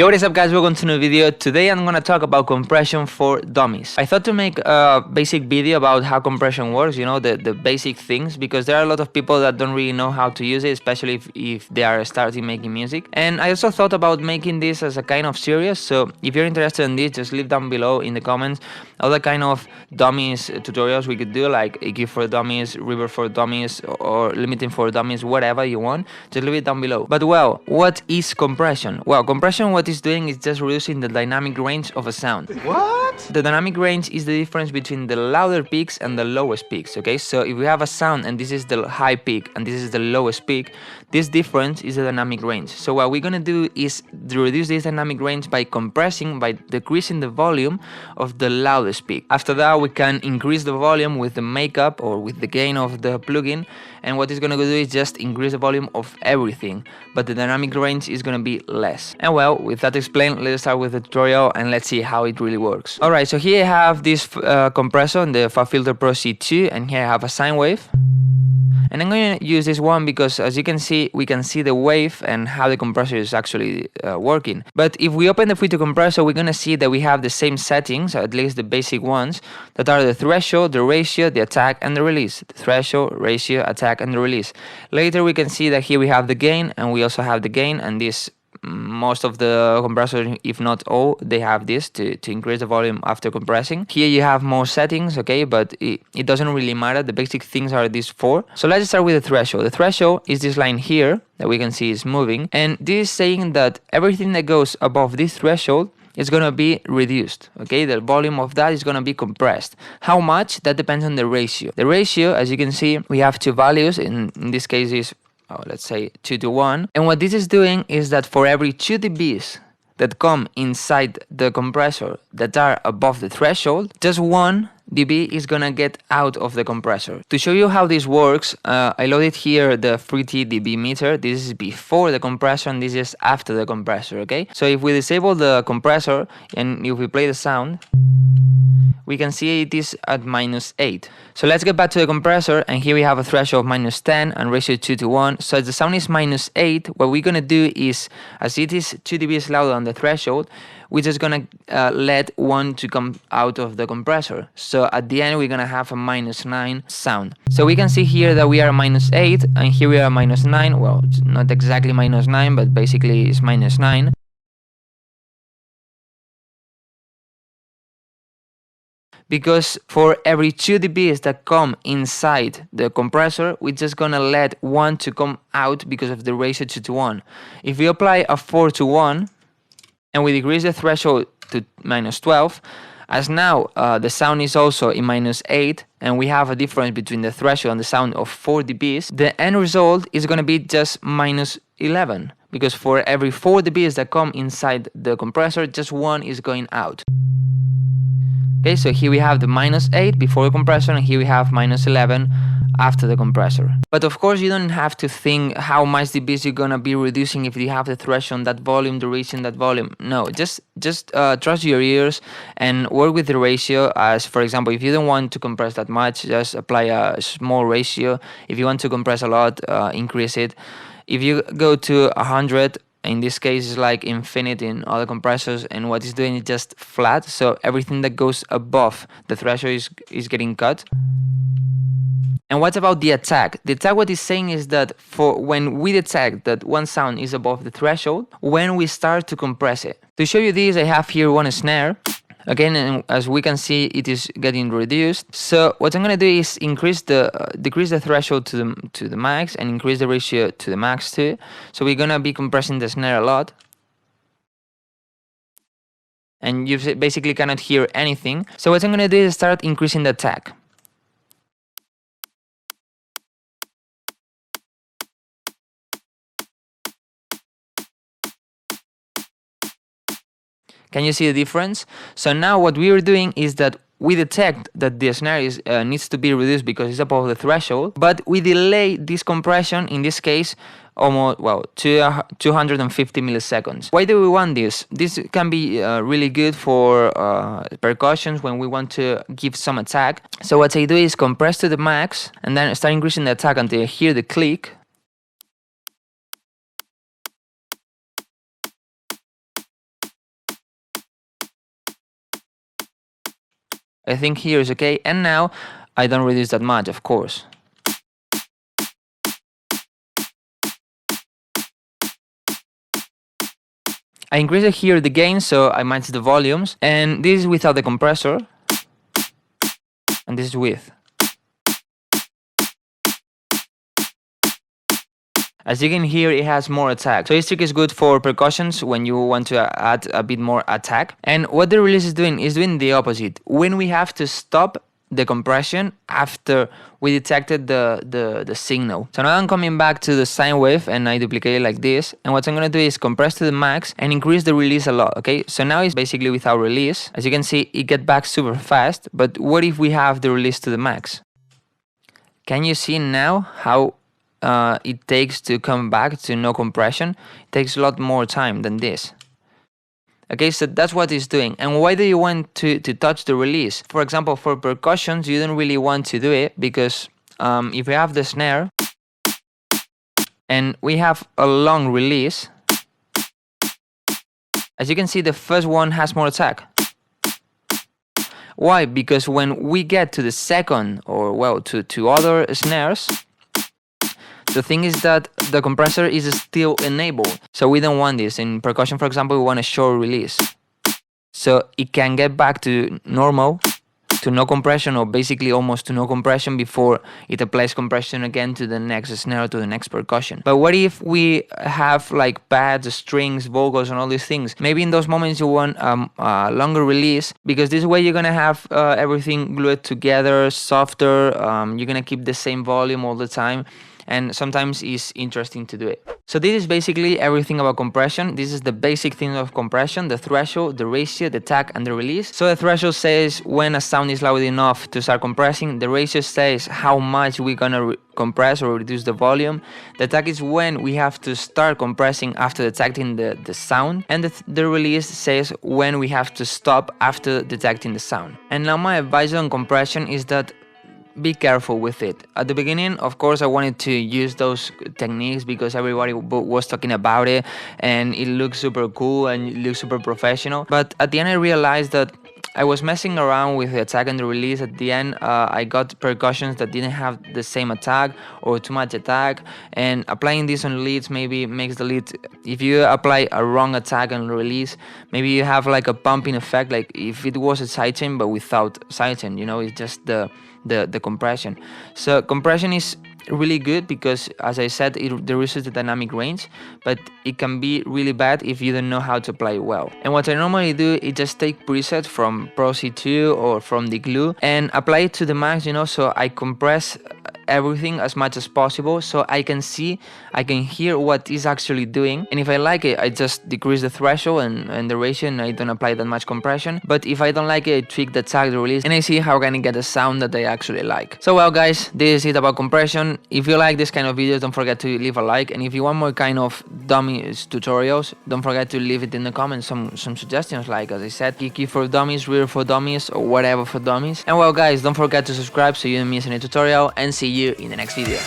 Yo, what is up guys, welcome to a new video. Today I'm gonna talk about compression for dummies. I thought to make a basic video about how compression works, you know, the basic things, because there are a lot of people that don't really know how to use it, especially if they are starting making music. And I also thought about making this as a kind of series, so if you're interested in this, just leave down below in the comments other kind of dummies tutorials we could do, like EQ for dummies, reverb for dummies, or limiting for dummies, whatever you want. Just leave it down below. But well, what is compression? Well, compression, what it's doing is just reducing the dynamic range of a sound. What? The dynamic range is the difference between the louder peaks and the lowest peaks, okay? So if we have a sound and this is the high peak and this is the lowest peak, this difference is the dynamic range. So what we're gonna do is reduce this dynamic range by compressing, by decreasing the volume of the loudest peak. After that, we can increase the volume with the makeup or with the gain of the plugin, and what it's gonna do is just increase the volume of everything, but the dynamic range is gonna be less. And well, with that explained, let's start with the tutorial and let's see how it really works. Alright, so here I have this compressor, the FabFilter Pro C2, and here I have a sine wave. And I'm going to use this one because, as you can see, we can see the wave and how the compressor is actually working. But if we open the FreeTo compressor, we're going to see that we have the same settings, at least the basic ones, that are the threshold, the ratio, the attack, and the release. The threshold, ratio, attack, and the release. Later, we can see that here we have the gain, and we also have the gain, and this most of the compressors, if not all, they have this to increase the volume after compressing. Here you have more settings, okay, but it doesn't really matter. The basic things are these four. So let's start with the threshold. The threshold is this line here that we can see is moving, and this is saying that everything that goes above this threshold is going to be reduced, okay? The volume of that is going to be compressed. How much? That depends on the ratio. The ratio, as you can see, we have two values. In this case is let's say 2:1, and what this is doing is that for every 2 dBs that come inside the compressor that are above the threshold, just 1 dB is gonna get out of the compressor. To show you how this works, I loaded here the FreeT dB meter. This is before the compressor and this is after the compressor, okay? So if we disable the compressor and if we play the sound, we can see it is at -8. So let's get back to the compressor, and here we have a threshold of -10 and ratio 2:1. So as the sound is -8, what we're gonna do is, as it is 2 dBs louder on the threshold, we're just gonna let 1 to come out of the compressor. So at the end, we're gonna have a -9 sound. So we can see here that we are -8, and here we are -9. Well, it's not exactly -9, but basically it's -9. Because for every 2 dBs that come inside the compressor, we're just gonna let 1 to come out because of the ratio 2:1. If we apply a 4:1 and we decrease the threshold to -12, as now the sound is also in -8 and we have a difference between the threshold and the sound of 4 dBs, the end result is gonna be just -11, because for every 4 dBs that come inside the compressor, just 1 is going out. Okay, so here we have the -8 before the compressor, and here we have -11 after the compressor. But of course, you don't have to think how much dBs you're gonna be reducing if you have the threshold, that volume, the ratio, and that volume. No, just trust your ears and work with the ratio. As for example, if you don't want to compress that much, just apply a small ratio. If you want to compress a lot, increase it. If you go to 100, in this case it's like infinite in other compressors, and what it's doing is just flat, so everything that goes above the threshold is getting cut. And what about the attack? The attack, what it's saying is that for when we detect that one sound is above the threshold, when we start to compress it. To show you this, I have here one snare. Again, and as we can see, it is getting reduced. So what I'm gonna do is decrease the threshold to the max and increase the ratio to the max too. So we're gonna be compressing the snare a lot, and you basically cannot hear anything. So what I'm gonna do is start increasing the attack. Can you see the difference? So now what we are doing is that we detect that the snare needs to be reduced because it's above the threshold, but we delay this compression, in this case, almost, well, 250 milliseconds. Why do we want this? This can be really good for percussions when we want to give some attack. So what I do is compress to the max and then start increasing the attack until I hear the click. I think here is okay, and now I don't reduce that much, of course. I increase it here the gain, so I match the volumes, and this is without the compressor, and this is with. As you can hear, it has more attack. So this trick is good for percussions when you want to add a bit more attack. And what the release is doing the opposite. When we have to stop the compression after we detected the signal. So now I'm coming back to the sine wave and I duplicate it like this. And what I'm going to do is compress to the max and increase the release a lot, okay? So now it's basically without release. As you can see, it gets back super fast. But what if we have the release to the max? Can you see now how it takes to come back to no compression? It takes a lot more time than this. Okay, so that's what it's doing. And why do you want to touch the release? For example, for percussions, you don't really want to do it because if we have the snare and we have a long release, as you can see, the first one has more attack. Why? Because when we get to the second, or well, to other snares, the thing is that the compressor is still enabled, so we don't want this. In percussion, for example, we want a short release. So it can get back to normal, to no compression, or basically almost to no compression before it applies compression again to the next snare, to the next percussion. But what if we have like pads, strings, vocals, and all these things? Maybe in those moments you want a longer release, because this way you're gonna have everything glued together, softer, you're gonna keep the same volume all the time. And sometimes it's interesting to do it. So this is basically everything about compression. This is the basic thing of compression: the threshold, the ratio, the tag, and the release. So the threshold says when a sound is loud enough to start compressing. The ratio says how much we're gonna compress or reduce the volume. The tag is when we have to start compressing after detecting the sound. And the release says when we have to stop after detecting the sound. And now my advice on compression is that be careful with it. At the beginning, of course, I wanted to use those techniques because everybody was talking about it and it looks super cool and it looks super professional. But at the end, I realized that I was messing around with the attack and the release. At the end, I got percussions that didn't have the same attack or too much attack, and applying this on leads maybe makes the lead, if you apply a wrong attack and release, maybe you have like a pumping effect, like if it was a sidechain but without sidechain, you know, it's just the compression. So compression is really good because, as I said, it reduces the dynamic range, but it can be really bad if you don't know how to apply it well. And what I normally do is just take presets from Pro C2 or from the glue and apply it to the max, you know, so I compress everything as much as possible so I can see, I can hear what it's actually doing. And if I like it, I just decrease the threshold and the ratio, and I don't apply that much compression. But if I don't like it, I tweak the tag, the release, and I see how can I get a sound that I actually like. So well guys, this is it about compression. If you like this kind of videos, don't forget to leave a like, and if you want more kind of dummies tutorials, don't forget to leave it in the comments, some suggestions, like as I said, Kiki for Dummies, Real for Dummies, or whatever for dummies. And well guys, don't forget to subscribe so you don't miss any tutorial, and see you in the next video.